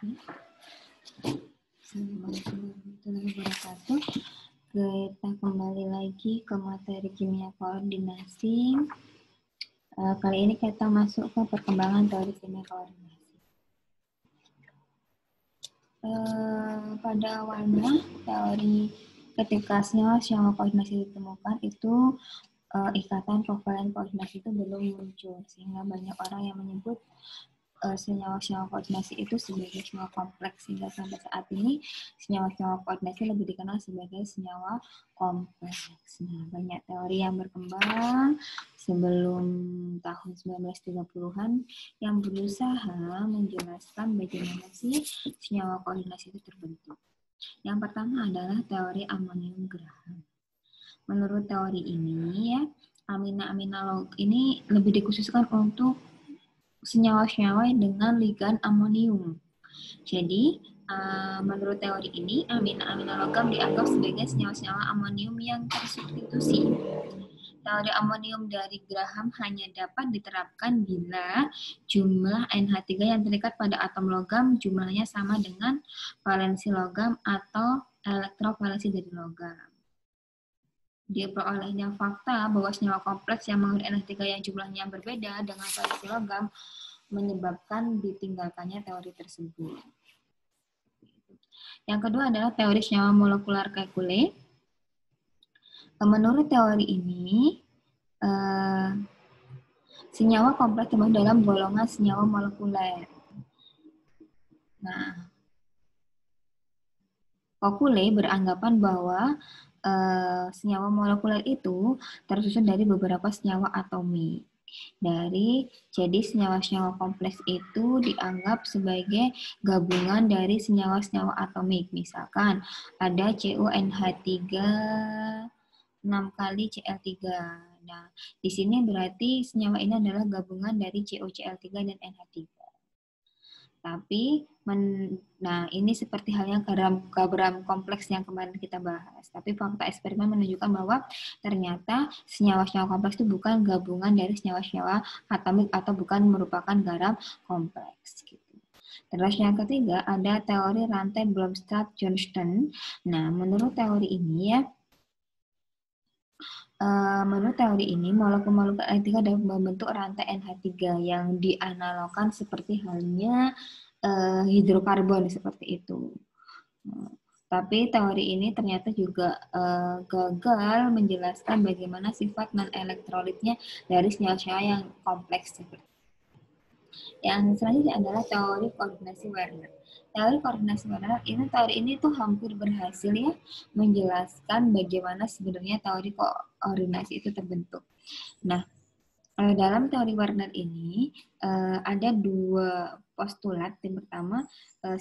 Assalamualaikum warahmatullahi wabarakatuh. Kita kembali lagi ke materi kimia koordinasi. Kali ini kita masuk ke perkembangan teori kimia koordinasi. Pada awalnya teori ketika senyawa koordinasi ditemukan itu ikatan kovalen koordinasi itu belum muncul, sehingga banyak orang yang menyebut senyawa-senyawa koordinasi itu sebagai senyawa kompleks, sehingga sampai saat ini senyawa-senyawa koordinasi lebih dikenal sebagai senyawa kompleks. Nah, banyak teori yang berkembang sebelum tahun 1930-an yang berusaha menjelaskan bagaimana sih senyawa koordinasi itu terbentuk. Yang pertama adalah teori amonium Graham. Menurut teori ini ya, amina-amina log ini lebih dikhususkan untuk senyawa-senyawa dengan ligan amonium. Jadi, menurut teori ini, amina-amina logam dianggap sebagai senyawa-senyawa amonium yang tersubstitusi. Teori amonium dari Graham hanya dapat diterapkan bila jumlah NH3 yang terikat pada atom logam jumlahnya sama dengan valensi logam atau elektrovalensi dari logam. Diperolehnya fakta bahwa senyawa kompleks yang mengandung NH3 yang jumlahnya berbeda dengan valensi logam menyebabkan ditinggalkannya teori tersebut. Yang kedua adalah teori senyawa molekular Kekulé. Menurut teori ini, senyawa kompleks termasuk dalam golongan senyawa molekuler. Nah, Kekulé beranggapan bahwa senyawa molekuler itu tersusun dari beberapa senyawa atomik. Jadi senyawa-senyawa kompleks itu dianggap sebagai gabungan dari senyawa-senyawa atomik. Misalkan ada CuNH3 6 kali Cl3. Nah, di sini berarti senyawa ini adalah gabungan dari CuCl3 dan NH3. Tapi, nah ini seperti halnya garam kompleks yang kemarin kita bahas. Tapi fakta eksperimen menunjukkan bahwa ternyata senyawa-senyawa kompleks itu bukan gabungan dari senyawa-senyawa atomik atau bukan merupakan garam kompleks. Gitu. Terus yang ketiga ada teori rantai Bronsted-Johnston. Nah, menurut teori ini molekul-molekul NH3 dapat membentuk rantai NH3 yang dianalogkan seperti halnya hidrokarbon seperti itu. Tapi teori ini ternyata juga gagal menjelaskan bagaimana sifat non-elektrolitnya dari senyawa-senyawa yang kompleks. Yang selanjutnya adalah teori koordinasi Werner. Teori koordinasi Werner teori ini tuh hampir berhasil ya menjelaskan bagaimana sebenarnya teori koordinasi itu terbentuk. Nah, dalam teori Werner ini ada dua postulat. Yang pertama,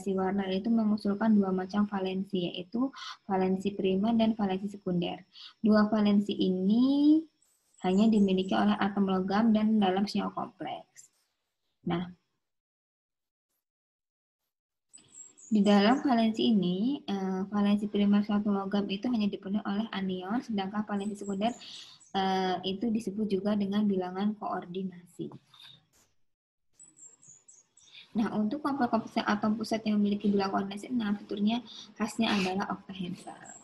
si Werner itu mengusulkan dua macam valensi, yaitu valensi primer dan valensi sekunder. Dua valensi ini hanya dimiliki oleh atom logam dan dalam senyawa kompleks. Nah, di dalam valensi ini, valensi primer suatu logam itu hanya dipenuhi oleh anion, sedangkan valensi sekunder itu disebut juga dengan bilangan koordinasi. Nah, untuk kompleks atom pusat yang memiliki bilangan koordinasi 6, fiturnya khasnya adalah oktahedral.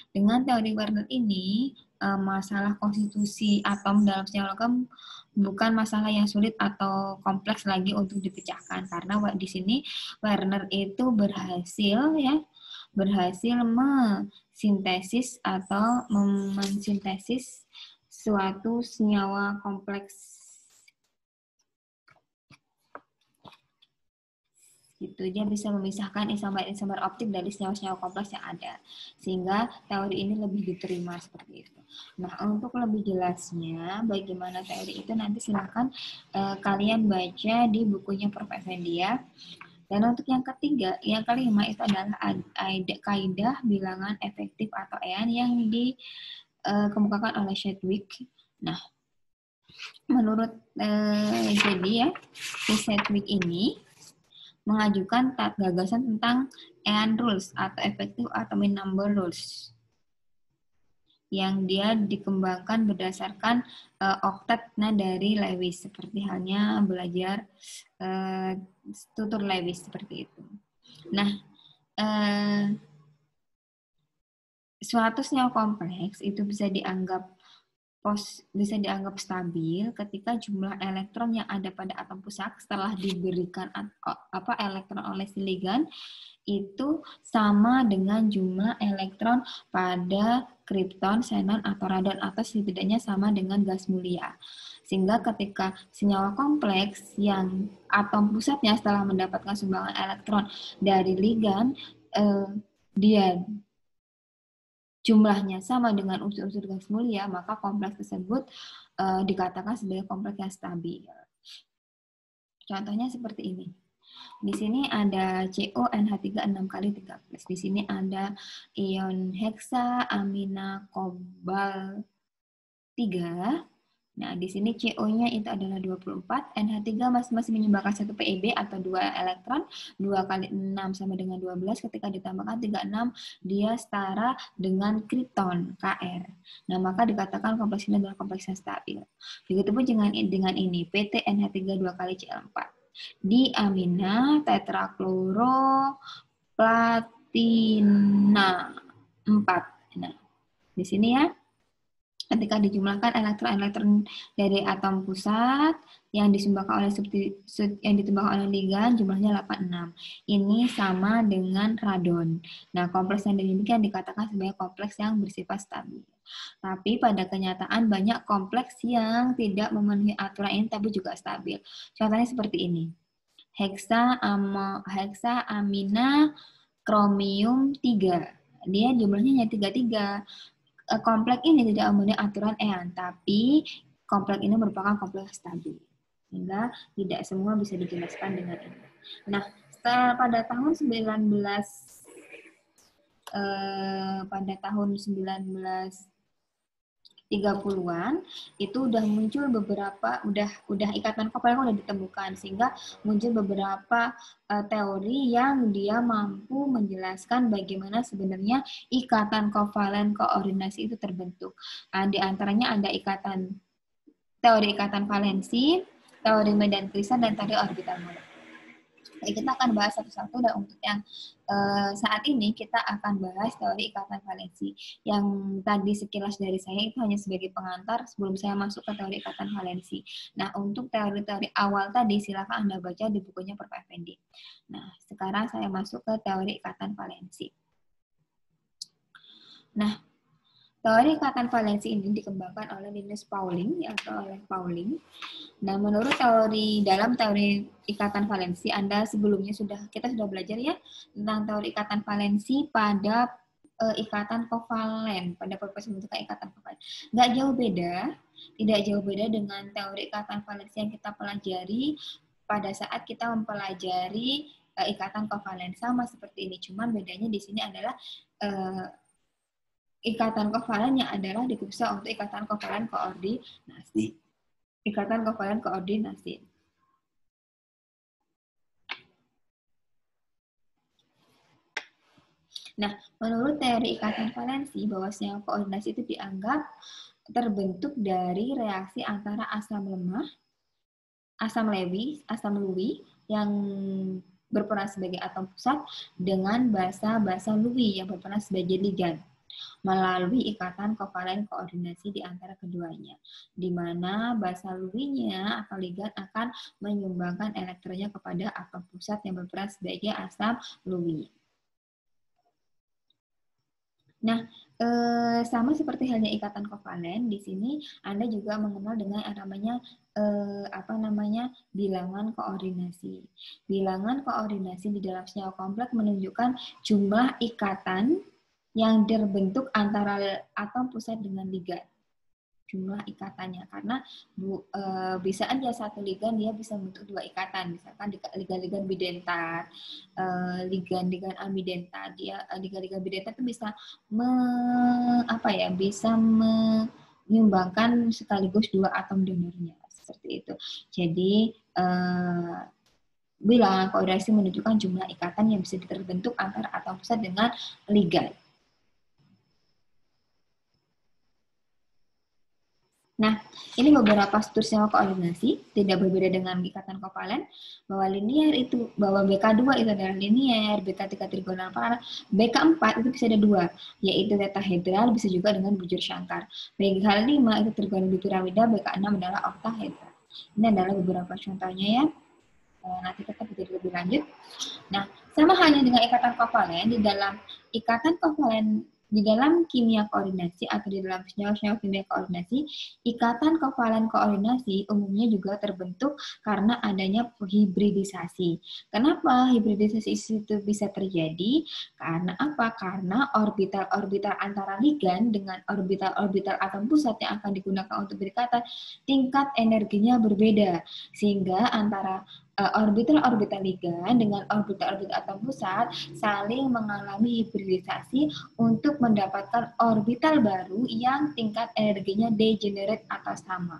Dengan teori Werner ini, masalah konstitusi atom dalam senyawa logam bukan masalah yang sulit atau kompleks lagi untuk dipecahkan, karena di sini Werner itu berhasil mensintesis atau mensintesis suatu senyawa kompleks. Gitu, dia bisa memisahkan isomer optik dari senyawa-senyawa kompleks yang ada, sehingga teori ini lebih diterima seperti itu. Nah, untuk lebih jelasnya bagaimana teori itu nanti silakan kalian baca di bukunya Prof. Effendi ya. Dan untuk yang kelima itu adalah kaidah bilangan efektif atau EAN yang dikemukakan oleh Sedgwick. Nah, menurut si Sedgwick ini mengajukan gagasan tentang EAN rules atau effective atomic number rules. yang dia dikembangkan berdasarkan oktet dari Lewis, seperti halnya belajar tutur Lewis seperti itu. Nah, suatu senyawa kompleks itu bisa dianggap stabil ketika jumlah elektron yang ada pada atom pusat setelah diberikan elektron oleh si ligan itu sama dengan jumlah elektron pada kripton, xenon, atau radon, atau setidaknya sama dengan gas mulia. Sehingga ketika senyawa kompleks yang atom pusatnya setelah mendapatkan sumbangan elektron dari ligan, dia jumlahnya sama dengan unsur-unsur gas mulia, maka kompleks tersebut dikatakan sebagai kompleks yang stabil. Contohnya seperti ini. Di sini ada CONH3 6 kali 3+. Di sini ada ion heksa, amina, kobal 3. Nah, di sini CO-nya itu adalah 24, NH3 masing-masing menyumbangkan 1 PeB atau 2 elektron, 2 kali 6 sama dengan 12, ketika ditambahkan 36, dia setara dengan kripton, Kr. Nah, maka dikatakan kompleks ini adalah kompleks yang stabil. Begitupun dengan ini, PT NH3 2 kali Cl4. Di amina tetrakloro platina 4. Nah, di sini ya, ketika dijumlahkan elektron-elektron dari atom pusat yang disumbangkan oleh ligan jumlahnya 86. Ini sama dengan radon. Nah, kompleks yang demikian dikatakan sebagai kompleks yang bersifat stabil. Tapi pada kenyataan banyak kompleks yang tidak memenuhi aturan ini tapi juga stabil. Contohnya seperti ini. Heksa amina kromium 3. Dia jumlahnya hanya 33. Kompleks ini tidak memenuhi aturan EAN, tapi kompleks ini merupakan kompleks stabil. Sehingga tidak semua bisa dijelaskan dengan ini. Nah, pada tahun 1930-an itu udah muncul beberapa udah ikatan kovalen udah ditemukan, sehingga muncul beberapa teori yang dia mampu menjelaskan bagaimana sebenarnya ikatan kovalen koordinasi itu terbentuk. Di antaranya ada teori ikatan valensi, teori medan kristal, dan teori orbital molekul. Jadi kita akan bahas satu-satu, dan untuk yang saat ini kita akan bahas teori ikatan valensi. Yang tadi sekilas dari saya itu hanya sebagai pengantar sebelum saya masuk ke teori ikatan valensi. Nah, untuk teori-teori awal tadi silakan Anda baca di bukunya Prof. Effendi. Nah, sekarang saya masuk ke teori ikatan valensi. Nah, teori ikatan valensi ini dikembangkan oleh Linus Pauling atau oleh Pauling. Nah, menurut dalam teori ikatan valensi, kita sudah belajar ya tentang teori ikatan valensi pada ikatan kovalen, pada proses pembentukan ikatan kovalen. Tidak jauh beda dengan teori ikatan valensi yang kita pelajari pada saat kita mempelajari ikatan kovalen, sama seperti ini. Cuman bedanya di sini adalah ikatan kovalennya adalah dipisah untuk ikatan kovalen koordinasi. Ikatan kovalen koordinasi. Nah, menurut teori ikatan valensi, bahwasanya koordinasi itu dianggap terbentuk dari reaksi antara asam lemah, asam Lewis yang berperan sebagai atom pusat dengan basa Lewis yang berperan sebagai ligan, melalui ikatan kovalen koordinasi di antara keduanya, di mana basa Lewis-nya atau ligan akan menyumbangkan elektronnya kepada atom pusat yang berperan sebagai asam Lewis. Nah, sama seperti halnya ikatan kovalen, di sini Anda juga mengenal dengan yang namanya bilangan koordinasi. Bilangan koordinasi di dalam senyawa kompleks menunjukkan jumlah ikatan yang terbentuk antara atom pusat dengan ligan. Jumlah ikatannya, karena bisa aja satu ligan dia bisa membentuk 2 ikatan, misalkan ligan-ligan bidentat, ligan-ligan amidentat. Ligan-ligan bidentat itu bisa menyumbangkan sekaligus 2 atom donornya, seperti itu. Jadi bilangan koordinasi menunjukkan jumlah ikatan yang bisa terbentuk antara atom pusat dengan ligan. Nah, ini beberapa struktur senyawa koordinasi, tidak berbeda dengan ikatan kovalen, bahwa linear itu, bahwa BK2 itu adalah linear, BK3 trigonal planar, BK4 itu bisa ada dua, yaitu tetahedral, bisa juga dengan bujur Shankar. BK5 itu trigonal bipiramida, BK6 adalah oktahedral. Ini adalah beberapa contohnya ya. Nanti kita bisa lebih lanjut. Nah, sama halnya dengan ikatan kovalen, di dalam ikatan kovalen di dalam kimia koordinasi atau di dalam senyawa-senyawa kimia koordinasi, ikatan kovalen koordinasi umumnya juga terbentuk karena adanya hibridisasi. Kenapa hibridisasi itu bisa terjadi? Karena apa? Karena orbital-orbital antara ligan dengan orbital-orbital atom pusat yang akan digunakan untuk berikatan, tingkat energinya berbeda. Sehingga antara orbital-orbital ligan dengan orbital-orbital atom pusat saling mengalami hibridisasi untuk mendapatkan orbital baru yang tingkat energinya degenerate atau sama.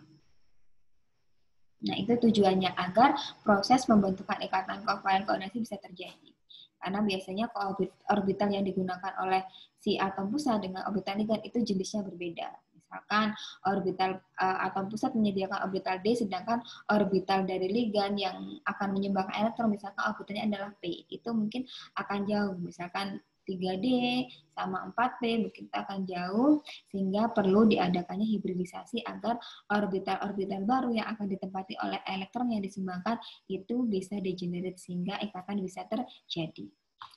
Nah, itu tujuannya agar proses pembentukan ikatan kovalen koordinasi bisa terjadi. Karena biasanya orbital yang digunakan oleh si atom pusat dengan orbital ligan itu jenisnya berbeda. Misalkan orbital atom pusat menyediakan orbital D, sedangkan orbital dari ligan yang akan menyumbangkan elektron, misalkan orbitalnya adalah P, itu mungkin akan jauh. Misalkan 3D sama 4P mungkin akan jauh, sehingga perlu diadakannya hibridisasi agar orbital-orbital baru yang akan ditempati oleh elektron yang disumbangkan itu bisa degenerate sehingga ikatan bisa terjadi.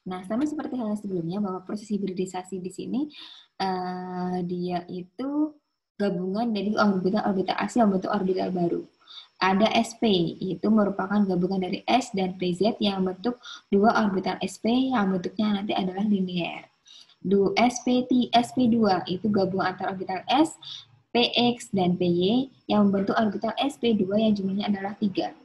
Nah, sama seperti hal sebelumnya bahwa proses hibridisasi di sini dia itu gabungan dari orbital-orbital asli membentuk orbital baru. Ada SP, itu merupakan gabungan dari S dan PZ yang membentuk dua orbital SP yang bentuknya nanti adalah linear. SP2 itu gabungan antara orbital S, PX, dan PY yang membentuk orbital SP2 yang jumlahnya adalah 3.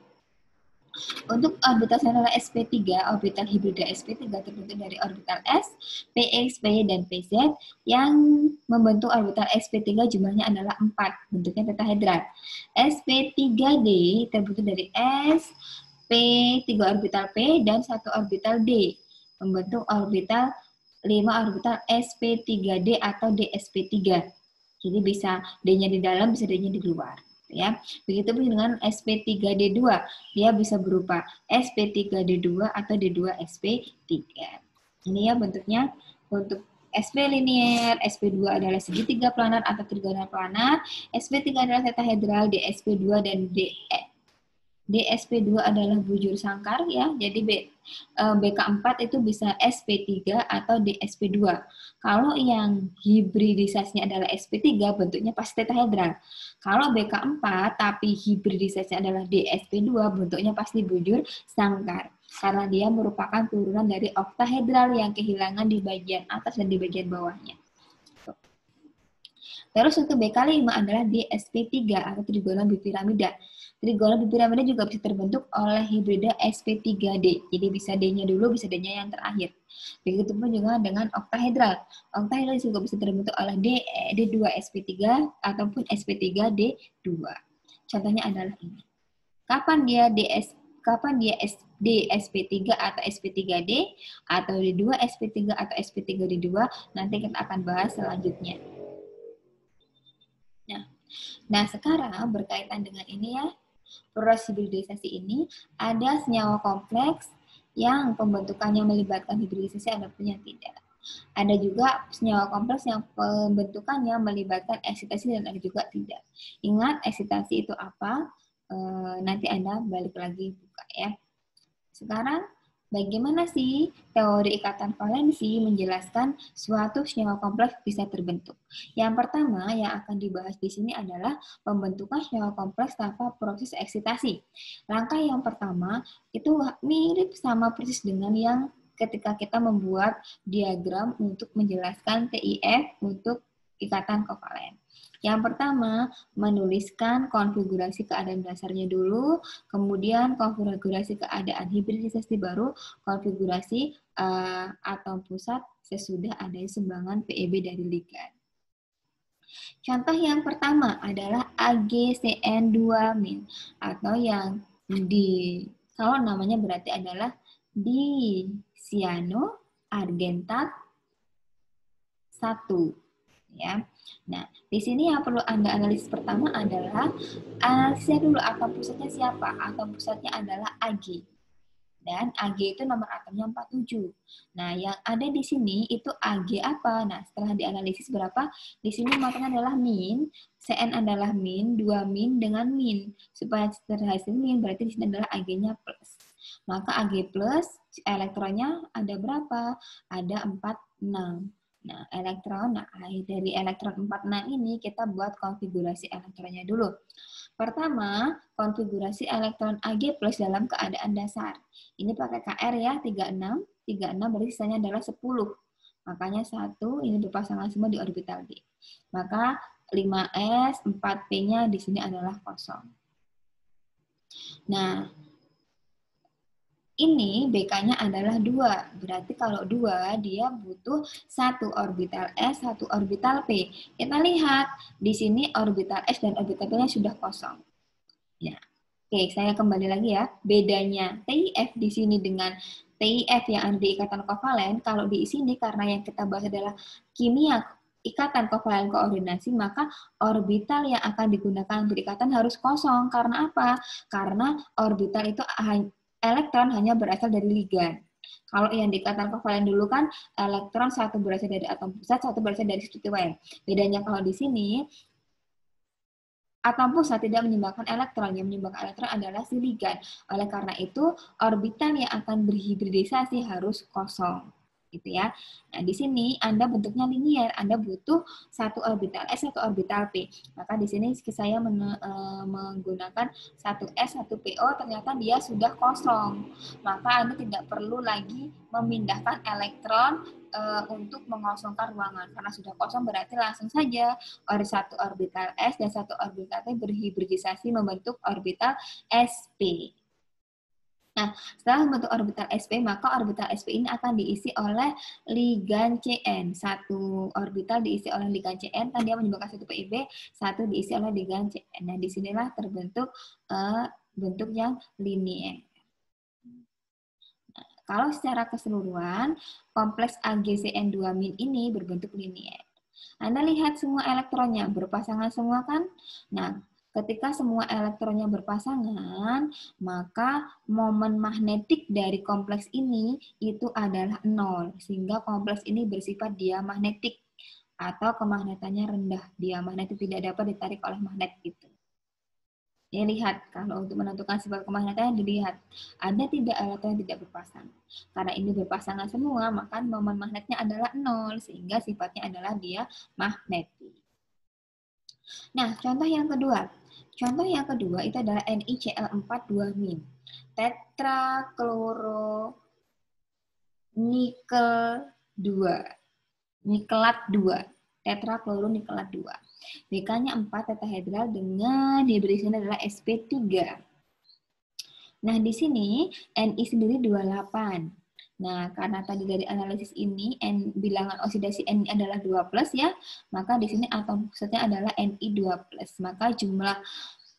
Untuk orbital sentral sp3, orbital hibrida sp3 terbentuk dari orbital S, PX, PY, dan PZ yang membentuk orbital sp3 jumlahnya adalah 4, bentuknya tetahedral. sp3d terbentuk dari S, P, 3 orbital P, dan 1 orbital D, membentuk orbital 5 orbital sp3d atau dsp3. Jadi bisa D-nya di dalam, bisa D-nya di luar. Ya, begitu pun dengan sp3d2, dia bisa berupa sp3d2 atau d2sp3. Ini ya bentuknya. Untuk sp linear, sp2 adalah segitiga planar atau trigonal planar, sp3 adalah tetahedral, dsp2 dan dsp2 adalah bujur sangkar ya. Jadi BK4 itu bisa sp3 atau dsp2. Kalau yang hibridisasinya adalah sp3 bentuknya pasti tetahedral. Kalau BK4 tapi hibridisasinya adalah dsp2 bentuknya pasti bujur sangkar. Karena dia merupakan turunan dari oktahedral yang kehilangan di bagian atas dan di bagian bawahnya. Terus untuk BK5 adalah dsp3 atau trigonal bipiramida. Trigonal bipiramida juga bisa terbentuk oleh hibrida sp3d. Jadi bisa D-nya dulu, bisa D-nya yang terakhir. Begitupun juga dengan oktahedral. Oktahedral juga bisa terbentuk oleh D2sp3 ataupun sp3d2. Contohnya adalah ini. Kapan dia dsp3 atau sp3d atau D2sp3 atau sp3d2, nanti kita akan bahas selanjutnya. Nah, sekarang berkaitan dengan ini ya, proses hibridisasi ini ada senyawa kompleks yang pembentukannya melibatkan hibridisasi, ada pun yang tidak. Ada juga senyawa kompleks yang pembentukannya melibatkan eksitasi dan ada juga tidak. Ingat eksitasi itu apa? Nanti Anda balik lagi buka ya. Sekarang bagaimana sih teori ikatan valensi menjelaskan suatu senyawa kompleks bisa terbentuk? Yang pertama yang akan dibahas di sini adalah pembentukan senyawa kompleks tanpa proses eksitasi. Langkah yang pertama itu mirip sama persis dengan yang ketika kita membuat diagram untuk menjelaskan TIF untuk ikatan kovalen. Yang pertama, menuliskan konfigurasi keadaan dasarnya dulu, kemudian konfigurasi keadaan hibridisasi baru, konfigurasi atom pusat sesudah adanya sumbangan PEB dari ligan. Contoh yang pertama adalah AgCN2- atau yang kalau namanya berarti adalah di cyanoargentat 1. ya. Nah, di sini yang perlu Anda analisis pertama adalah analisisnya dulu, atom pusatnya siapa? Atom pusatnya adalah Ag. Dan Ag itu nomor atomnya 47. Nah, yang ada di sini itu Ag apa? Nah, setelah dianalisis berapa? Di sini matanya adalah min, Cn adalah min, 2 min dengan min. Supaya terhasil min, berarti di sini adalah Ag-nya plus. Maka Ag plus, elektronnya ada berapa? Ada 46. Nah, dari elektron 46 ini kita buat konfigurasi elektronnya dulu. Pertama, konfigurasi elektron Ag plus dalam keadaan dasar. Ini pakai KR ya, 36. 36 berarti sisanya adalah 10. Makanya 1 ini berpasangan semua di orbital D. Maka 5s, 4p-nya di sini adalah kosong. Nah, ini BK-nya adalah 2. Berarti kalau 2, dia butuh 1 orbital S, 1 orbital P. Kita lihat, di sini orbital S dan orbital P-nya sudah kosong. Ya. Oke, saya kembali lagi ya. Bedanya TIF di sini dengan TIF yang ada di ikatan kovalen, kalau di sini karena yang kita bahas adalah kimia ikatan kovalen koordinasi, maka orbital yang akan digunakan untuk ikatan harus kosong. Karena apa? Karena orbital itu elektron hanya berasal dari ligan. Kalau yang di ikatan kovalen dulu kan elektron satu berasal dari atom pusat, satu berasal dari konstituen. Bedanya kalau di sini atom pusat tidak menyumbangkan elektron, yang menyumbangkan elektron adalah si ligan. Oleh karena itu, orbital yang akan berhibridisasi harus kosong. Gitu ya. Nah, di sini Anda bentuknya linier, Anda butuh 1 orbital S, 1 orbital P. Maka di sini saya menggunakan 1S, 1PO, ternyata dia sudah kosong. Maka Anda tidak perlu lagi memindahkan elektron untuk mengosongkan ruangan. Karena sudah kosong berarti langsung saja satu orbital S dan satu orbital P berhibridisasi membentuk orbital SP. Nah, setelah membentuk orbital SP, maka orbital SP ini akan diisi oleh ligan Cn. Satu orbital diisi oleh ligan Cn, kan dia menyumbangkan 1 PiB, satu diisi oleh ligan Cn. Nah, disinilah terbentuk bentuk yang linier. Nah, kalau secara keseluruhan, kompleks AgCN2- ini berbentuk linier. Anda lihat semua elektronnya berpasangan semua kan? Nah, ketika semua elektronnya berpasangan, maka momen magnetik dari kompleks ini itu adalah 0, sehingga kompleks ini bersifat diamagnetik atau kemagnetannya rendah. Diamagnetik tidak dapat ditarik oleh magnet itu. Ya, lihat, kalau untuk menentukan sifat kemagnetannya dilihat, ada tidak elektron yang tidak berpasangan. Karena ini berpasangan semua, maka momen magnetnya adalah 0, sehingga sifatnya adalah diamagnetik. Nah, contoh yang kedua. Contoh yang kedua itu adalah NiCl4 2-. Tetrakloronikel 2. Nikelat 2. Tetrakloronikelat 2. BK-nya 4 tetahedral dengan hibridisasinya adalah sp3. Nah, di sini Ni sendiri 28. Nah, karena tadi dari analisis ini bilangan oksidasi Ni adalah 2+, ya, maka di sini atom pusatnya adalah Ni2+. Maka jumlah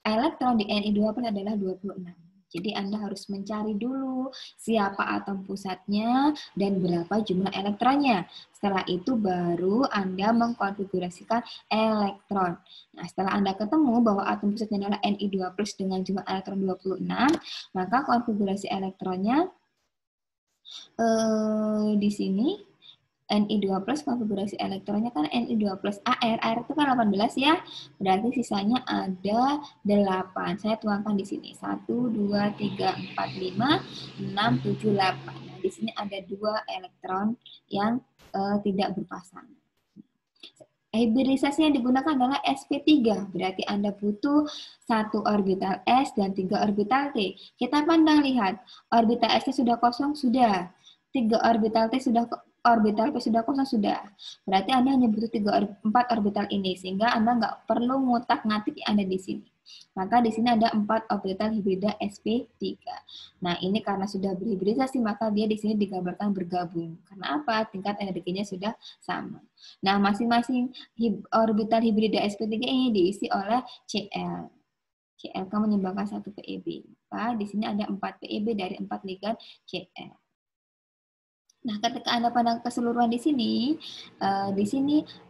elektron di Ni2+ adalah 26. Jadi Anda harus mencari dulu siapa atom pusatnya dan berapa jumlah elektronnya. Setelah itu baru Anda mengkonfigurasikan elektron. Nah, setelah Anda ketemu bahwa atom pusatnya adalah Ni2+ dengan jumlah elektron 26, maka konfigurasi elektronnya di sini Ni2+, konfigurasi elektronnya kan Ni2+ Ar itu kan 18 ya, berarti sisanya ada 8. Saya tuangkan di sini, 1, 2, 3, 4, 5, 6, 7, 8. Nah, di sini ada 2 elektron yang tidak berpasangan. Hibridisasi yang digunakan adalah sp3, berarti Anda butuh 1 orbital S dan 3 orbital T. Kita pandang lihat, orbital S-nya sudah kosong, sudah. 3 orbital T sudah orbital P sudah kosong, sudah. Berarti Anda hanya butuh 4 orbital ini, sehingga Anda nggak perlu ngutak-ngatik yang ada di sini. Maka di sini ada 4 orbital hibrida sp3. Nah, ini karena sudah berhibridisasi, maka dia di sini digambarkan bergabung. Karena apa? Tingkat energinya sudah sama. Nah, masing-masing orbital hibrida sp3 ini diisi oleh Cl. Cl kan menyumbangkan 1 PeB. Maka di sini ada 4 PeB dari 4 ligan Cl. Nah, ketika Anda pandang keseluruhan di sini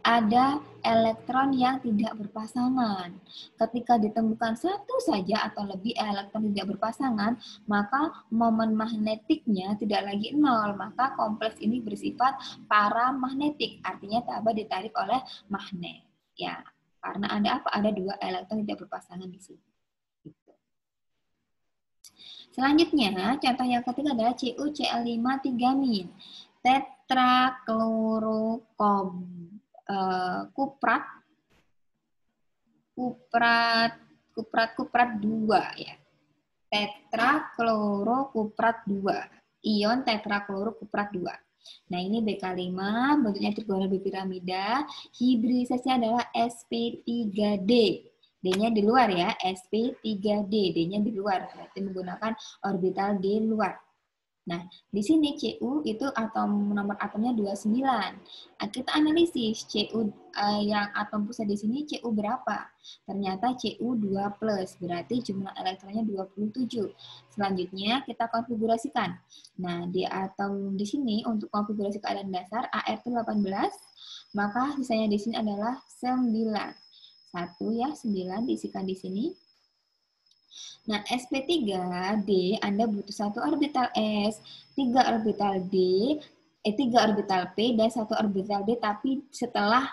ada elektron yang tidak berpasangan. Ketika ditemukan satu saja atau lebih elektron tidak berpasangan, maka momen magnetiknya tidak lagi nol, maka kompleks ini bersifat paramagnetik, artinya dapat ditarik oleh magnet. Ya, karena ada apa? Ada dua elektron tidak berpasangan di sini. Selanjutnya, contoh yang ketiga adalah CuCl5 3- tetraklorokuprat kuprat 2 ya. Tetraklorokuprat 2. Ion tetraklorokuprat 2. Nah, ini BK5, bentuknya trigonal bipiramida, hibridisasinya adalah sp3d. D-nya di luar ya, sp3d, D-nya di luar, berarti menggunakan orbital D luar. Nah, di sini Cu itu nomor atomnya 29. Nah, kita analisis Cu yang atom pusat di sini Cu berapa? Ternyata Cu 2+, berarti jumlah elektronnya 27. Selanjutnya kita konfigurasikan. Nah, di atom di sini untuk konfigurasi keadaan dasar Ar itu 18, maka sisanya di sini adalah 9. 1 ya, 9 diisikan di sini. Nah, sp3d Anda butuh 1 orbital s, 3 orbital d, 3 orbital p, dan 1 orbital d, tapi setelah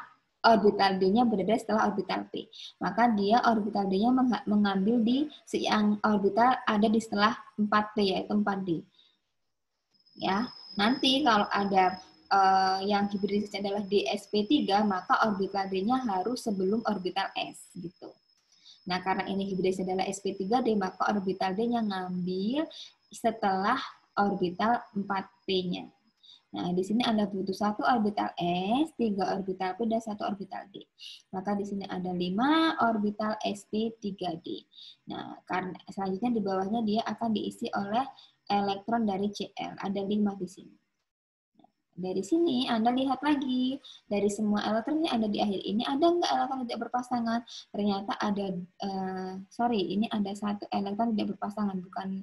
orbital d-nya berada setelah orbital p. Maka dia orbital d-nya mengambil di yang orbital ada di setelah 4p, yaitu 4d. Ya, nanti kalau ada yang hibridisasi adalah dsp3, maka orbital d-nya harus sebelum orbital s gitu. Nah, karena ini hibridisasi adalah sp3d, maka orbital D-nya ngambil setelah orbital 4p-nya. Nah, di sini Anda butuh 1 orbital S, 3 orbital P, dan 1 orbital D. Maka di sini ada 5 orbital sp3d. Nah, karena selanjutnya di bawahnya dia akan diisi oleh elektron dari Cl. Ada 5 di sini. Dari sini Anda lihat lagi, dari semua elektron yang ada di akhir ini, ada nggak elektron tidak berpasangan? Ternyata ada, ini ada 1 elektron tidak berpasangan, bukan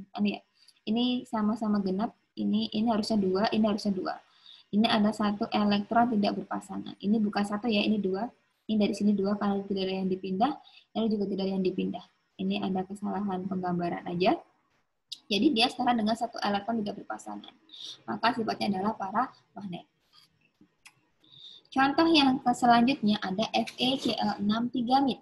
ini ya. Ini sama-sama genap, ini harusnya 2, ini harusnya 2. Ini ada 1 elektron tidak berpasangan. Ini bukan 1 ya, ini 2. Ini dari sini 2 karena tidak ada yang dipindah, ini juga tidak ada yang dipindah. Ini ada kesalahan penggambaran aja. Jadi dia setara dengan 1 elektron tidak berpasangan. Maka sifatnya adalah paramagnet. Contoh yang selanjutnya ada FeCl6 3-mid.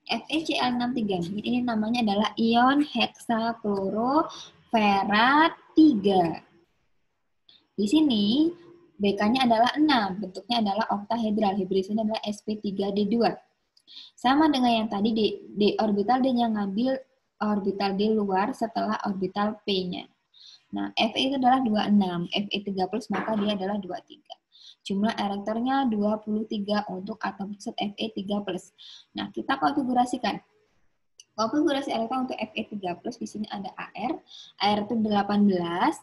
FeCl6 3-mid ini namanya adalah ion heksakloroferat 3. Di sini BK-nya adalah 6, bentuknya adalah oktahedral, hibridisasinya adalah sp3d2. Sama dengan yang tadi, di orbital D-nya ngambil orbital D luar setelah orbital P-nya. Nah, Fe itu adalah 26, Fe3+, maka dia adalah 23. Jumlah elektronnya 23 untuk atom pusat Fe3+. Nah, kita konfigurasikan. Konfigurasi elektron untuk Fe3+, di sini ada Ar itu 18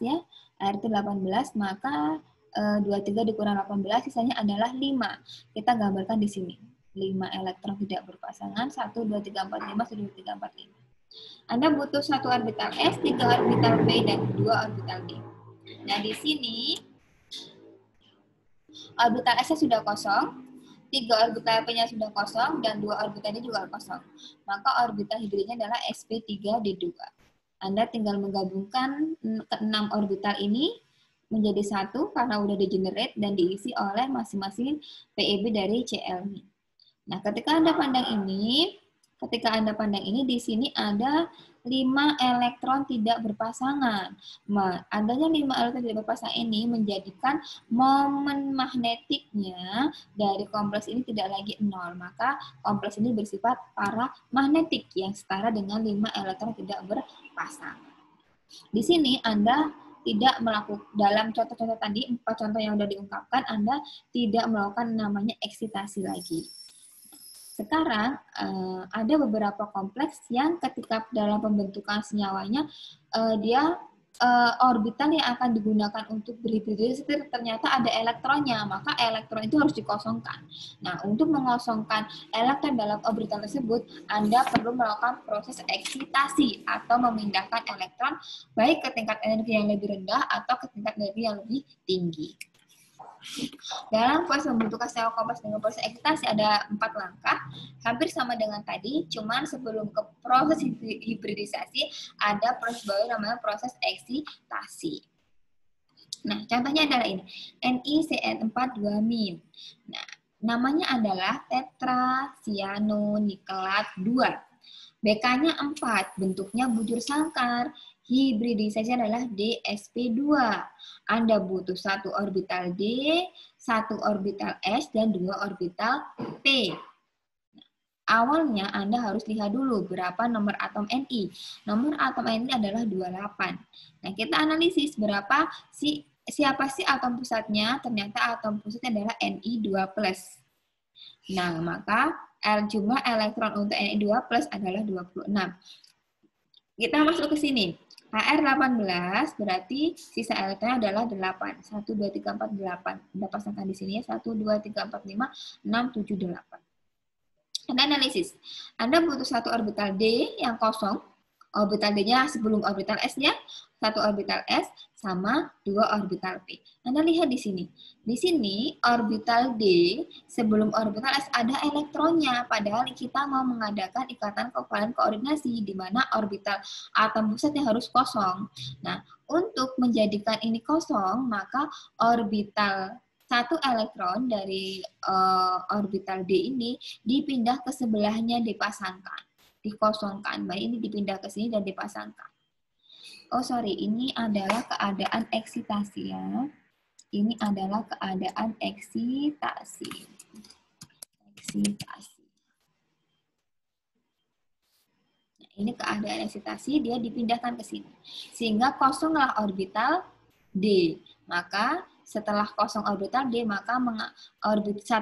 ya. Ar itu 18, maka 23 dikurang 18, sisanya adalah 5. Kita gambarkan di sini. 5 elektron tidak berpasangan, 1, 2, 3, 4, 5, 1, 2, 3, 4, 5. Anda butuh 1 orbital S, 3 orbital P, dan 2 orbital D. Nah, di sini orbital S-nya sudah kosong, 3 orbital P-nya sudah kosong, dan 2 orbital D juga kosong. Maka orbital hibridnya adalah sp3d2. Anda tinggal menggabungkan ke-6 orbital ini menjadi 1 karena udah degenerate dan diisi oleh masing-masing PeB dari Cl. Nah, ketika Anda pandang ini, di sini ada 5 elektron tidak berpasangan. Adanya 5 elektron tidak berpasangan ini menjadikan momen magnetiknya dari kompleks ini tidak lagi 0. Maka kompleks ini bersifat paramagnetik yang setara dengan 5 elektron tidak berpasangan. Di sini Anda tidak melakukan, dalam contoh-contoh tadi, 4 contoh yang sudah diungkapkan, Anda tidak melakukan namanya eksitasi lagi. Sekarang ada beberapa kompleks yang ketika dalam pembentukan senyawanya dia orbital yang akan digunakan untuk berhibridisasi ternyata ada elektronnya, maka elektron itu harus dikosongkan. Nah, untuk mengosongkan elektron dalam orbital tersebut, Anda perlu melakukan proses eksitasi atau memindahkan elektron baik ke tingkat energi yang lebih rendah atau ke tingkat energi yang lebih tinggi. Dalam proses membentukkan sel kompleks dengan proses eksitasi ada 4 langkah, hampir sama dengan tadi, cuman sebelum ke proses hibridisasi ada proses baru namanya proses eksitasi. Nah, contohnya adalah ini, NiCN42-. Nah, namanya adalah tetracyanonikelat 2. BK-nya 4, bentuknya bujur sangkar. Hibridisasi adalah DsP2. Anda butuh 1 orbital D, 1 orbital S, dan 2 orbital P. Awalnya Anda harus lihat dulu berapa nomor atom Ni. Nomor atom Ni adalah 28. Nah, kita analisis berapa siapa sih atom pusatnya? Ternyata atom pusatnya adalah Ni2+. Nah, maka jumlah elektron untuk Ni2+ adalah 26. Kita masuk ke sini. HR18 berarti sisa elektronnya adalah 8. 1, 2, 3, 4, 8. Anda pasangkan di sini ya. 1, 2, 3, 4, 5, 6, 7, 8. Anda analisis. Anda butuh 1 orbital D yang kosong. Orbital D-nya sebelum orbital S-nya. 1 orbital S sama 2 orbital P. Anda lihat di sini. Di sini orbital D sebelum orbital S ada elektronnya. Padahal kita mau mengadakan ikatan kovalen koordinasi di mana orbital atom pusatnya harus kosong. Nah, untuk menjadikan ini kosong, maka orbital 1 elektron dari orbital D ini dipindah ke sebelahnya, dipasangkan, dikosongkan. Baik, ini dipindah ke sini dan dipasangkan. Oh sorry, ini adalah keadaan eksitasi ya. Ini adalah keadaan eksitasi. Nah, ini keadaan eksitasi, dia dipindahkan ke sini. Sehingga kosonglah orbital D. Maka setelah kosong orbital D, maka 1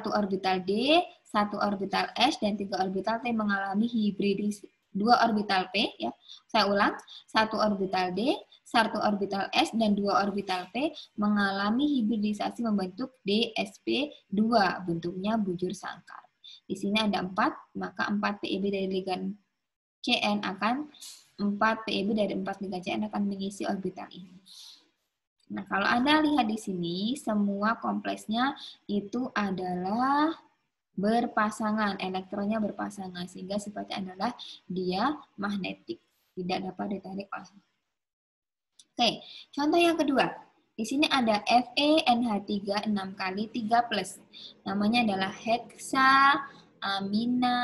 orbital D, 1 orbital S, dan 3 orbital T mengalami hibridisasi. 2 orbital P, ya. Saya ulang, 1 orbital D, 1 orbital S, dan 2 orbital P mengalami hibridisasi membentuk DsP2, bentuknya bujur sangkar. Di sini ada 4, maka 4 PeB dari ligan Cn akan 4 PeB dari 4 ligan Cn akan mengisi orbital ini. Nah, kalau Anda lihat di sini, semua kompleksnya itu adalah berpasangan, elektronnya berpasangan, sehingga sifatnya adalah dia magnetik, tidak dapat ditarik oleh. Oke, contoh yang kedua. Di sini ada FeNH3 6 kali 3+. Namanya adalah heksaamina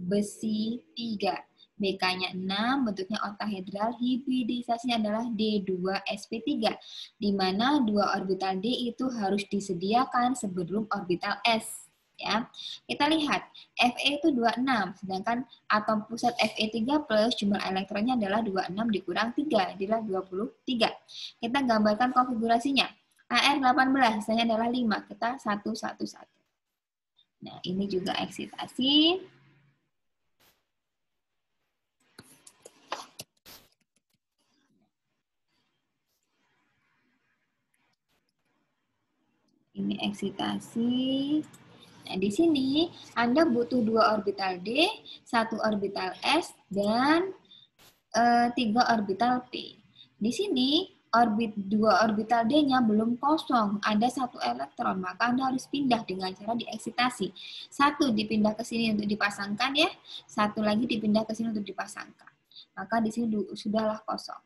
besi 3. BK-nya 6, bentuknya oktahedral, hibridisasinya adalah D2sp3, di mana 2 orbital D itu harus disediakan sebelum orbital S. Ya, kita lihat Fe itu 26, sedangkan atom pusat Fe3+ jumlah elektronnya adalah 26 dikurang 3, adalah 23. Kita gambarkan konfigurasinya. Ar18 sisanya adalah 5, kita 1, 1, 1. Nah, ini juga eksitasi. Ini eksitasi. Nah, di sini Anda butuh 2 orbital D, 1 orbital S, dan 3 orbital P. Di sini 2 orbital D-nya belum kosong, ada 1 elektron, maka Anda harus pindah dengan cara dieksitasi. 1 dipindah ke sini untuk dipasangkan ya, 1 lagi dipindah ke sini untuk dipasangkan. Maka di sini sudahlah kosong.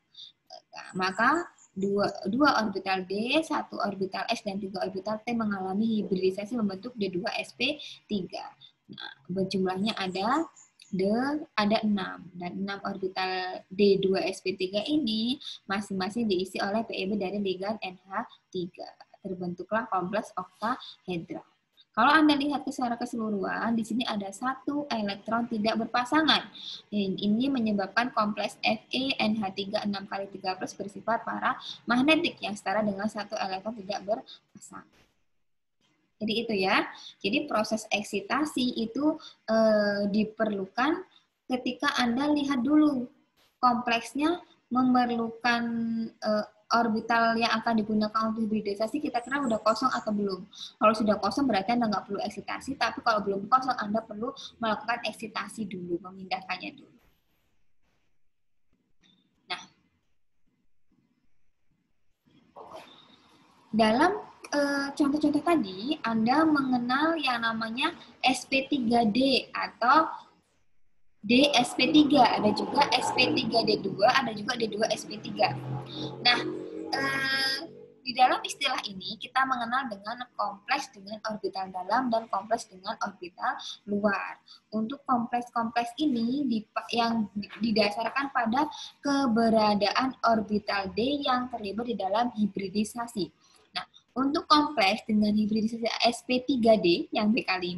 Nah, maka 2 orbital D, 1 orbital S, dan 3 orbital T mengalami hibridisasi membentuk D2sp3. Nah, berjumlahnya ada 6, dan 6 orbital D2sp3 ini masing-masing diisi oleh PeB dari ligan NH3. Terbentuklah kompleks oktahedral. Kalau Anda lihat secara keseluruhan, di sini ada 1 elektron tidak berpasangan. Ini menyebabkan kompleks FeNH3 6 kali 3+ bersifat paramagnetik yang setara dengan 1 elektron tidak berpasangan. Jadi itu ya. Jadi proses eksitasi itu diperlukan ketika Anda lihat dulu kompleksnya memerlukan orbital yang akan digunakan untuk hibridisasi kita kira udah kosong atau belum. Kalau sudah kosong berarti Anda nggak perlu eksitasi, tapi kalau belum kosong Anda perlu melakukan eksitasi dulu, memindahkannya dulu. Nah, dalam contoh-contoh tadi, Anda mengenal yang namanya sp3d atau DSP3, ada juga SP3D2, ada juga D2SP3. Nah, di dalam istilah ini kita mengenal dengan kompleks dengan orbital dalam dan kompleks dengan orbital luar. Untuk kompleks-kompleks ini yang didasarkan pada keberadaan orbital D yang terlibat di dalam hibridisasi. Nah, untuk kompleks dengan hibridisasi sp3d yang BK5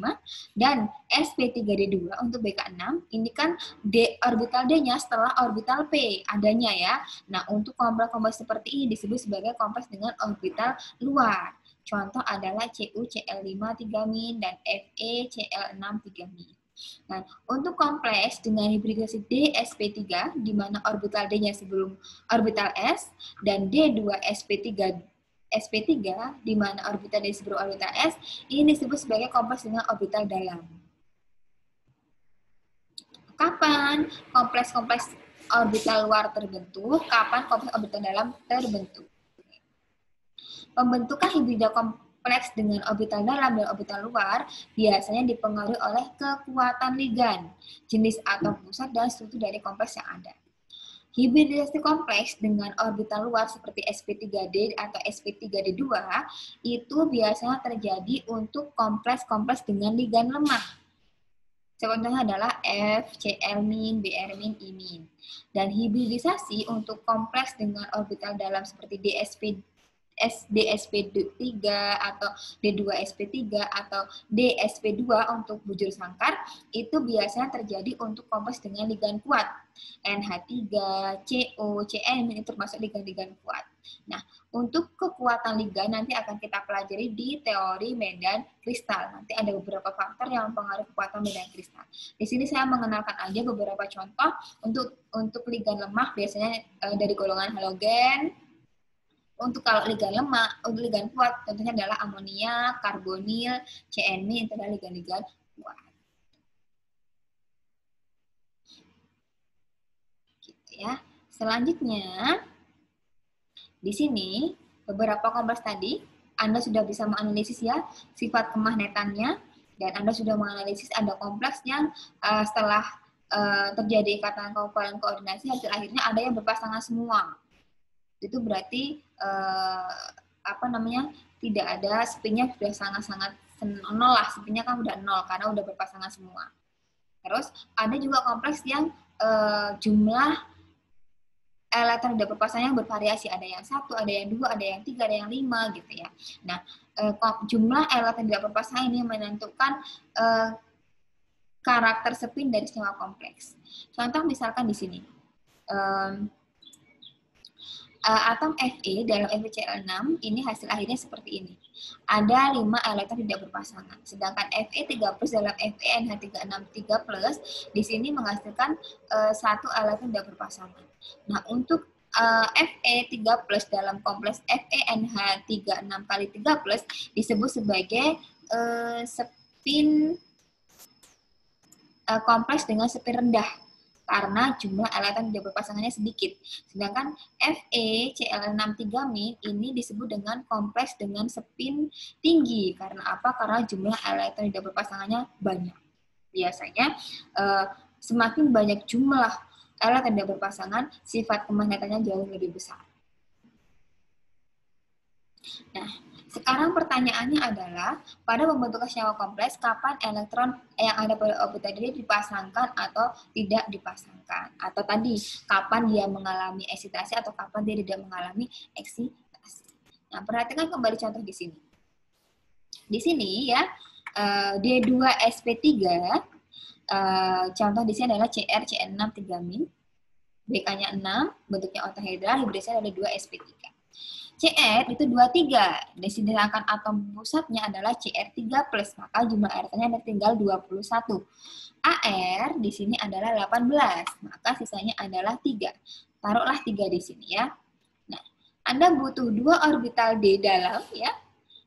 dan sp3d2 untuk BK6, ini kan D orbital D-nya setelah orbital P adanya ya. Nah, untuk kompleks-kompleks seperti ini disebut sebagai kompleks dengan orbital luar. Contoh adalah CuCl5 3-min dan FeCl6 3-min. Nah, untuk kompleks dengan hibridisasi DsP3 di mana orbital D-nya sebelum orbital S dan D2sp3 di mana orbital D sebelum orbital S, ini disebut sebagai kompleks dengan orbital dalam. Kapan kompleks-kompleks orbital luar terbentuk? Kapan kompleks orbital dalam terbentuk? Pembentukan hibrida kompleks dengan orbital dalam dan orbital luar biasanya dipengaruhi oleh kekuatan ligan, jenis atom pusat, dan struktur dari kompleks yang ada. Hibridisasi kompleks dengan orbital luar seperti sp3d atau sp3d2 itu biasanya terjadi untuk kompleks-kompleks dengan ligan lemah. Contohnya adalah F, Cl-min, Br-min, I-min. Dan hibridisasi untuk kompleks dengan orbital dalam seperti DsP3 atau D2sp3 atau DsP2 untuk bujur sangkar itu biasanya terjadi untuk kompleks dengan ligan kuat. NH3, CO, Cn itu termasuk ligan-ligan kuat. Nah, untuk kekuatan ligan nanti akan kita pelajari di teori medan kristal. Nanti ada beberapa faktor yang mempengaruhi kekuatan medan kristal. Di sini saya mengenalkan aja beberapa contoh untuk ligan lemah biasanya dari golongan halogen. Untuk kalau ligan lemah, untuk ligan kuat contohnya adalah amonia, karbonil, CN-min itu adalah ligan-ligan kuat. Gitu ya. Selanjutnya di sini beberapa kompleks tadi Anda sudah bisa menganalisis ya sifat kemagnetannya dan Anda sudah menganalisis ada kompleks yang setelah terjadi ikatan kovalent koordinasi hasil akhirnya ada yang berpasangan semua. Itu berarti tidak ada spinnya sudah sangat-sangat nol lah, spinnya kan udah nol karena udah berpasangan semua. Terus ada juga kompleks yang jumlah elektron tidak berpasangan yang bervariasi, ada yang 1, ada yang 2, ada yang 3, ada yang 5 gitu ya. Nah, jumlah elektron tidak berpasangan ini menentukan karakter spin dari senyawa kompleks. Contoh misalkan di sini. Atom Fe dalam FeCl6 ini hasil akhirnya seperti ini. Ada 5 elektron tidak berpasangan. Sedangkan Fe3+ dalam FeNH363+ di sini menghasilkan 1 elektron tidak berpasangan. Nah, untuk Fe3+ dalam kompleks FeNH36 kali 3+ disebut sebagai spin kompleks dengan spin rendah karena jumlah elektron tidak berpasangannya sedikit. Sedangkan FeCl63-min ini disebut dengan kompleks dengan spin tinggi. Karena apa? Karena jumlah elektron tidak berpasangannya banyak. Biasanya semakin banyak jumlah elektron tidak berpasangan, sifat kemagnetannya jauh lebih besar. Nah, sekarang pertanyaannya adalah, pada pembentukan senyawa kompleks, kapan elektron yang ada pada orbital D dipasangkan atau tidak dipasangkan? Atau tadi, kapan dia mengalami eksitasi atau kapan dia tidak mengalami eksitasi? Nah, perhatikan kembali contoh di sini. Di sini ya, D2sp3, contoh di sini adalah CrCN6 3-min, BK-nya 6, bentuknya octahedral, hibridisasi ada 2sp3. Cr itu 23, sedangkan atom pusatnya adalah Cr3+, maka jumlah elektronnya ada tinggal 21. Ar di sini adalah 18, maka sisanya adalah 3. taruhlah 3 di sini ya. Nah, Anda butuh 2 orbital D dalam ya,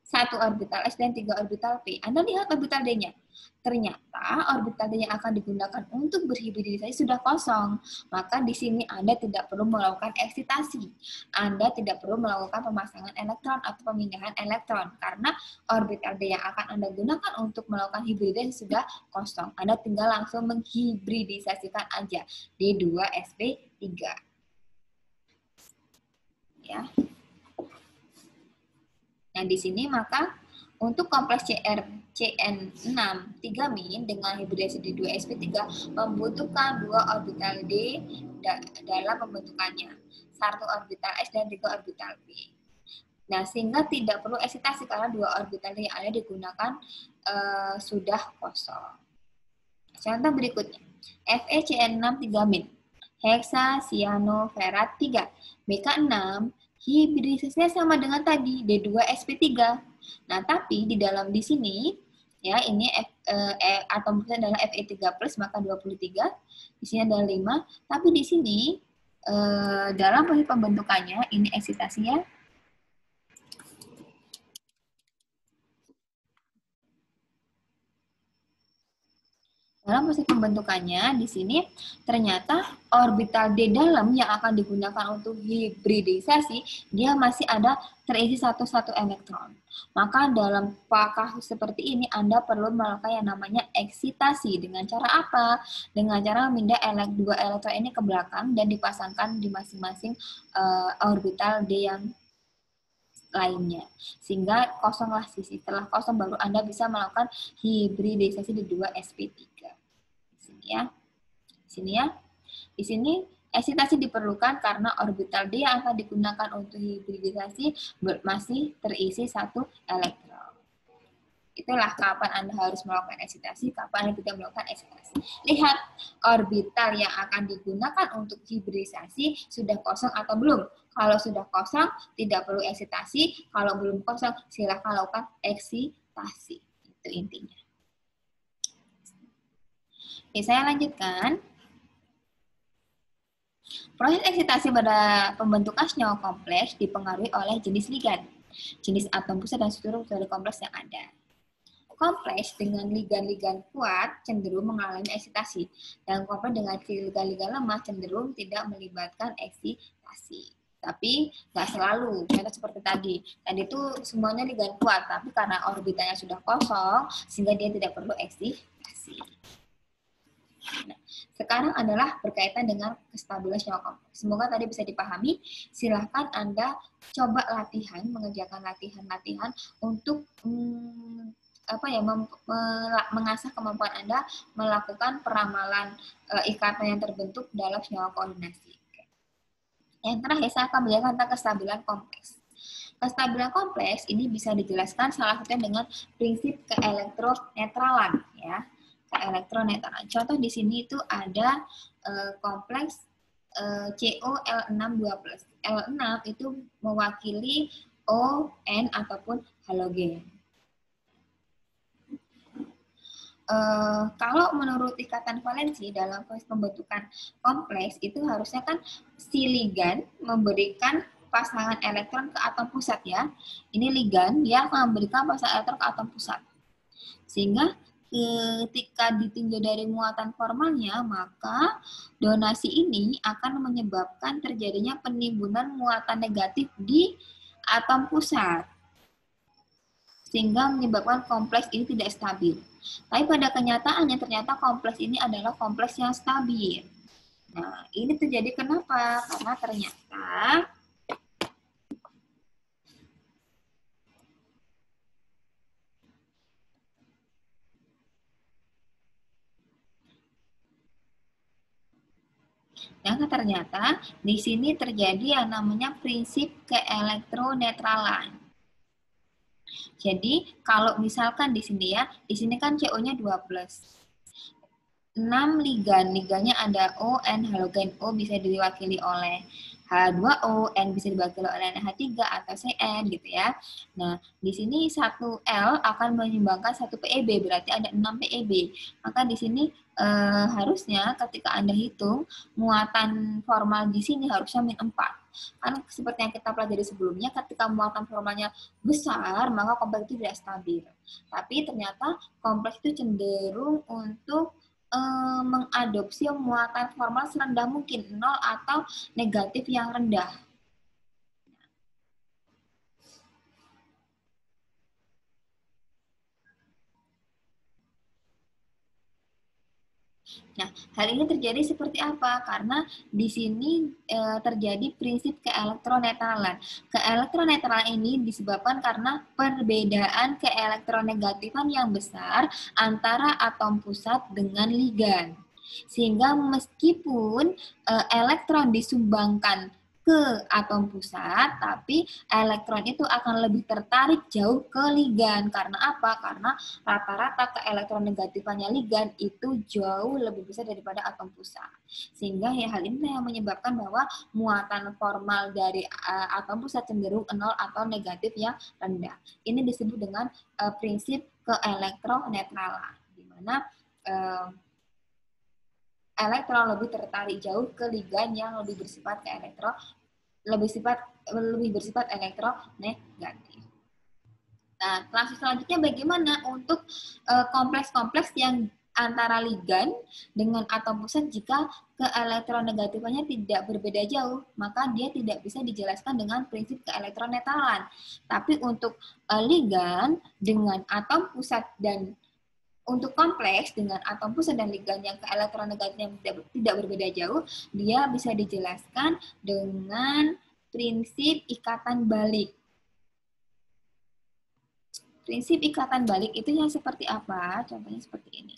1 orbital S dan 3 orbital P. Anda lihat orbital D-nya. Ternyata orbital D yang akan digunakan untuk berhibridisasi sudah kosong. Maka di sini Anda tidak perlu melakukan eksitasi. Anda tidak perlu melakukan pemasangan elektron atau pemindahan elektron. Karena orbital D yang akan Anda gunakan untuk melakukan hibridisasi sudah kosong. Anda tinggal langsung menghibridisasikan aja. D2sp3. Ya. Nah, di sini maka untuk kompleks CN6 3-min dengan hibridasi D2sp3 membutuhkan 2 orbital D dalam pembentukannya, 1 orbital S dan 3 orbital P. Nah, sehingga tidak perlu eksitasi karena 2 orbital D yang ada digunakan sudah kosong. Contoh berikutnya, FeCN6 3-min, heksasianoferat 3, BK6, hibridisasinya sama dengan tadi, D2sp3. Nah, tapi di dalam di sini ya ini atom pusat adalah Fe3+, maka 23. Di sini ada 5, tapi di sini dalam proses pembentukannya ini eksitasinya dalam proses pembentukannya di sini ternyata orbital D dalam yang akan digunakan untuk hibridisasi dia masih ada terisi satu elektron. Maka dalam kasus seperti ini Anda perlu melakukan yang namanya eksitasi. Dengan cara apa? Dengan cara memindah 2 elektron ini ke belakang dan dipasangkan di masing-masing orbital D yang lainnya. Sehingga kosonglah sisi. Setelah kosong baru Anda bisa melakukan hibridisasi di 2sp3. Di sini ya. Di sini ya. Di sini eksitasi diperlukan karena orbital D yang akan digunakan untuk hibridisasi masih terisi 1 elektron. Itulah kapan Anda harus melakukan eksitasi, kapan Anda tidak melakukan eksitasi. Lihat orbital yang akan digunakan untuk hibridisasi sudah kosong atau belum. Kalau sudah kosong, tidak perlu eksitasi. Kalau belum kosong, silakan lakukan eksitasi. Itu intinya. Oke, saya lanjutkan. Proses eksitasi pada pembentukan senyawa kompleks dipengaruhi oleh jenis ligan, jenis atom pusat dan struktur dari kompleks yang ada. Kompleks dengan ligan-ligan kuat cenderung mengalami eksitasi, dan kompleks dengan ligan-ligan lemah cenderung tidak melibatkan eksitasi. Tapi nggak selalu, contoh seperti tadi. Tadi itu semuanya ligan kuat, tapi karena orbitalnya sudah kosong, sehingga dia tidak perlu eksitasi. Nah, sekarang adalah berkaitan dengan kestabilan senyawa kompleks. Semoga tadi bisa dipahami. Silahkan Anda coba latihan, mengerjakan latihan-latihan untuk mengasah kemampuan Anda melakukan peramalan ikatan yang terbentuk dalam senyawa koordinasi. Yang terakhir, saya akan menjelaskan tentang kestabilan kompleks. Kestabilan kompleks ini bisa dijelaskan salah satunya dengan prinsip keelektronetralan, ya. Keelektronetralan. Contoh di sini itu ada kompleks COL6 2+. L6 itu mewakili O, N ataupun halogen. Kalau menurut ikatan valensi dalam proses pembentukan kompleks itu harusnya kan si ligan memberikan pasangan elektron ke atom pusat ya. Ini ligan dia akan memberikan pasangan elektron ke atom pusat. Sehingga ketika ditinjau dari muatan formalnya, maka donasi ini akan menyebabkan terjadinya penimbunan muatan negatif di atom pusat. Sehingga menyebabkan kompleks ini tidak stabil. Tapi pada kenyataannya ternyata kompleks ini adalah kompleks yang stabil. Nah, ini terjadi kenapa? Karena ternyata di sini terjadi yang namanya prinsip keelektronetralan. Jadi, kalau misalkan di sini ya, di sini kan CO-nya 2+. 6 ligannya ada O, N, halogen O bisa diwakili oleh H2O, N bisa diwakili oleh NH3 atau Cn gitu ya. Nah, di sini 1 L akan menyumbangkan 1 PeB, berarti ada 6 PeB. Maka di sini harusnya ketika Anda hitung muatan formal di sini harusnya min 4. Kan seperti yang kita pelajari sebelumnya, ketika muatan formalnya besar, maka kompleks itu tidak stabil. Tapi ternyata kompleks itu cenderung untuk mengadopsi muatan formal serendah mungkin, 0 atau negatif yang rendah. Nah, hal ini terjadi seperti apa? Karena di sini terjadi prinsip keelektronetralan. Keelektronetralan ini disebabkan karena perbedaan keelektronegatifan yang besar antara atom pusat dengan ligan. Sehingga meskipun elektron disumbangkan ke atom pusat, tapi elektron itu akan lebih tertarik jauh ke ligan. Karena apa? Karena rata-rata keelektronegatifannya ligan itu jauh lebih besar daripada atom pusat. Sehingga hal ini yang menyebabkan bahwa muatan formal dari atom pusat cenderung 0 atau negatif yang rendah. Ini disebut dengan prinsip keelektronetralan, di mana elektron lebih tertarik jauh ke ligan yang lebih bersifat lebih bersifat elektronegatif. Nah, selanjutnya bagaimana untuk kompleks-kompleks yang antara ligan dengan atom pusat jika keelektronegatifannya tidak berbeda jauh, maka dia tidak bisa dijelaskan dengan prinsip keelektronetralan. Tapi untuk ligan dengan atom pusat dan untuk kompleks dengan atom pusat dan ligan yang keelektronegatifnya tidak berbeda jauh, dia bisa dijelaskan dengan prinsip ikatan balik. Prinsip ikatan balik itu yang seperti apa? Contohnya seperti ini.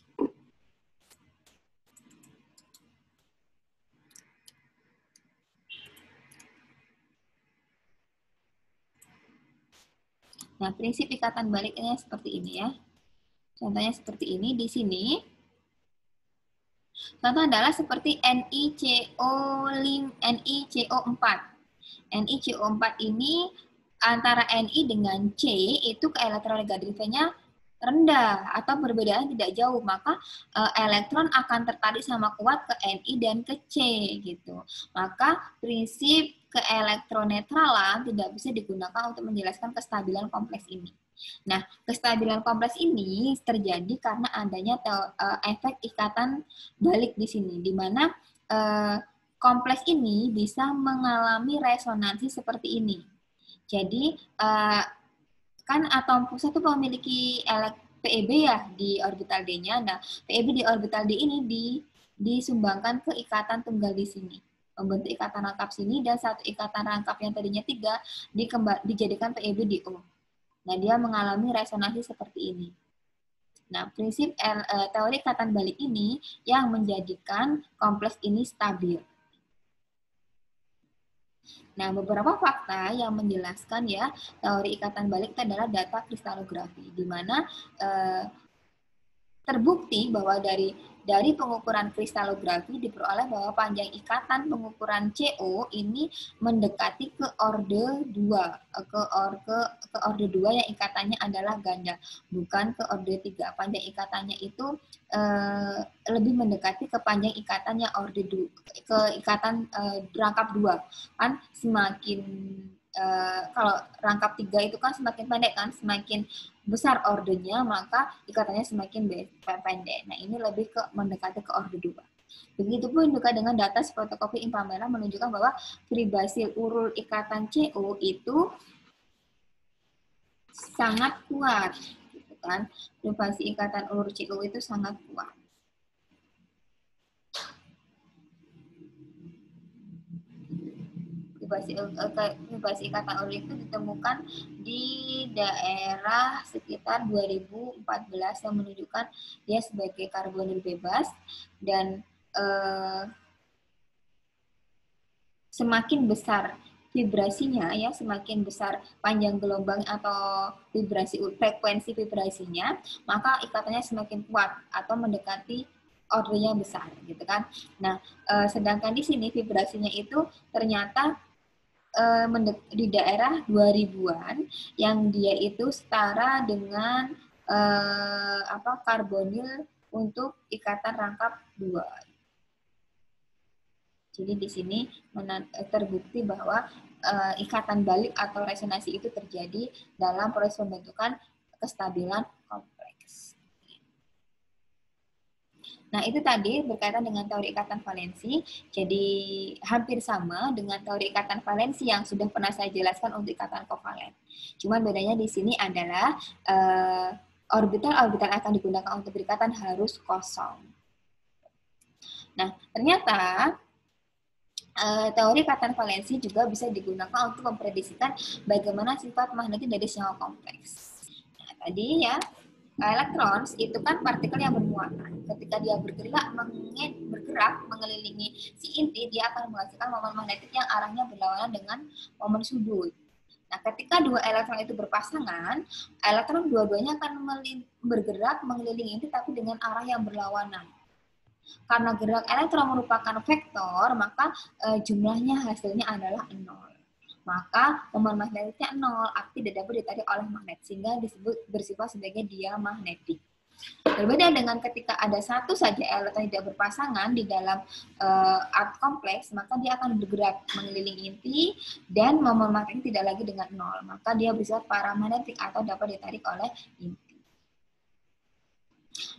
Nah, prinsip ikatan balik ini seperti ini ya. Contohnya seperti ini di sini. Contoh adalah seperti NiCO4. NiCO4 ini antara Ni dengan C itu keelektronegatifannya rendah atau perbedaan tidak jauh, maka elektron akan tertarik sama kuat ke Ni dan ke C gitu. Maka prinsip keelektronetralan tidak bisa digunakan untuk menjelaskan kestabilan kompleks ini. Nah, kestabilan kompleks ini terjadi karena adanya efek ikatan balik di sini, di mana kompleks ini bisa mengalami resonansi seperti ini. Jadi, kan atom pusat itu memiliki PeB ya di orbital D-nya. Nah, PeB di orbital D ini disumbangkan ke ikatan tunggal di sini, membentuk ikatan rangkap sini, dan satu ikatan rangkap yang tadinya 3 dijadikan PeB di O. Nah, dia mengalami resonansi seperti ini. Nah, prinsip teori ikatan balik ini yang menjadikan kompleks ini stabil. Nah, beberapa fakta yang menjelaskan ya teori ikatan balik itu adalah data kristalografi, di mana terbukti bahwa dari pengukuran kristalografi diperoleh bahwa panjang ikatan pengukuran CO ini mendekati ke orde 2, ke orde 2 yang ikatannya adalah ganda, bukan ke orde 3. Panjang ikatannya itu lebih mendekati ke panjang ikatannya orde 2, ke ikatan rangkap 2. Kan semakin kalau rangkap 3 itu kan semakin pendek kan, semakin besar ordenya, maka ikatannya semakin pendek. Nah, ini lebih ke mendekati ke orde 2. Begitupun juga dengan data spektroskopi inframerah menunjukkan bahwa vibrasi urul ikatan CO itu sangat kuat, gitu kan? Vibrasi ikatan urul CO itu sangat kuat. Vibrasi ikatan urul itu ditemukan di daerah sekitar 2014 yang menunjukkan dia sebagai karbonil bebas, dan semakin besar vibrasinya ya, semakin besar panjang gelombang atau frekuensi vibrasinya, maka ikatannya semakin kuat atau mendekati ordernya besar gitu kan. Nah, sedangkan di sini vibrasinya itu ternyata di daerah 2000-an yang dia itu setara dengan karbonil untuk ikatan rangkap 2. Jadi di sini terbukti bahwa ikatan balik atau resonansi itu terjadi dalam proses pembentukan kestabilan kompleks. Nah, itu tadi berkaitan dengan teori ikatan valensi. Jadi hampir sama dengan teori ikatan valensi yang sudah pernah saya jelaskan untuk ikatan kovalen. Cuma bedanya di sini adalah orbital-orbital akan digunakan untuk berikatan harus kosong. Nah, ternyata teori ikatan valensi juga bisa digunakan untuk memprediksikan bagaimana sifat magnetik dari senyawa kompleks. Nah, tadi ya, elektron itu kan partikel yang bermuatan. Ketika dia bergerak mengelilingi si inti, dia akan menghasilkan momen magnetik yang arahnya berlawanan dengan momen sudut. Nah, ketika dua elektron itu berpasangan, elektron dua-duanya akan bergerak mengelilingi inti tapi dengan arah yang berlawanan. Karena gerak elektron merupakan vektor, maka jumlahnya hasilnya adalah 0. Maka momen magnetiknya 0, arti tidak dapat ditarik oleh magnet, sehingga disebut bersifat sebagai diamagnetik. Berbeda dengan ketika ada satu saja elektron tidak berpasangan di dalam art kompleks, maka dia akan bergerak mengelilingi inti dan momen magnetik tidak lagi dengan 0, maka dia bersifat paramagnetik atau dapat ditarik oleh inti.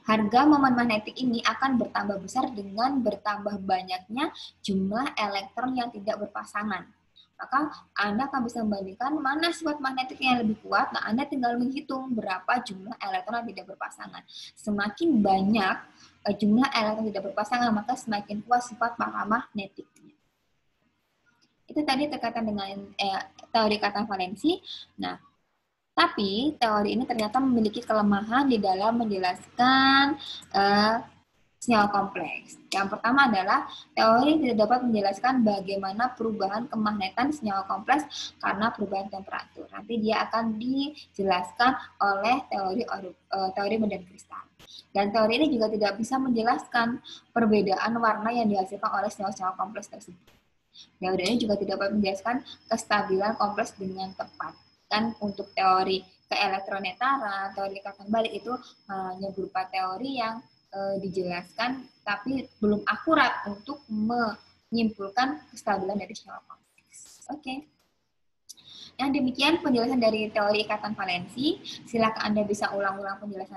Harga momen magnetik ini akan bertambah besar dengan bertambah banyaknya jumlah elektron yang tidak berpasangan. Maka Anda akan bisa membandingkan mana sifat magnetik yang lebih kuat. Nah, Anda tinggal menghitung berapa jumlah elektron yang tidak berpasangan. Semakin banyak jumlah elektron tidak berpasangan, maka semakin kuat sifat paramagnetiknya. Itu tadi terkaitan dengan teori ikatan valensi. Nah, tapi teori ini ternyata memiliki kelemahan di dalam menjelaskan senyawa kompleks. Yang pertama adalah teori tidak dapat menjelaskan bagaimana perubahan kemagnetan senyawa kompleks karena perubahan temperatur. Nanti dia akan dijelaskan oleh teori medan kristal. Dan teori ini juga tidak bisa menjelaskan perbedaan warna yang dihasilkan oleh senyawa-senyawa kompleks tersebut. Teori ini juga tidak dapat menjelaskan kestabilan kompleks dengan tepat. Kan untuk teori keelektronetaran, teori ikatan balik itu hanya berupa teori yang dijelaskan tapi belum akurat untuk menyimpulkan kestabilan dari senyawa kompleks. Oke. Yang demikian penjelasan dari teori ikatan valensi. Silakan Anda bisa ulang-ulang penjelasan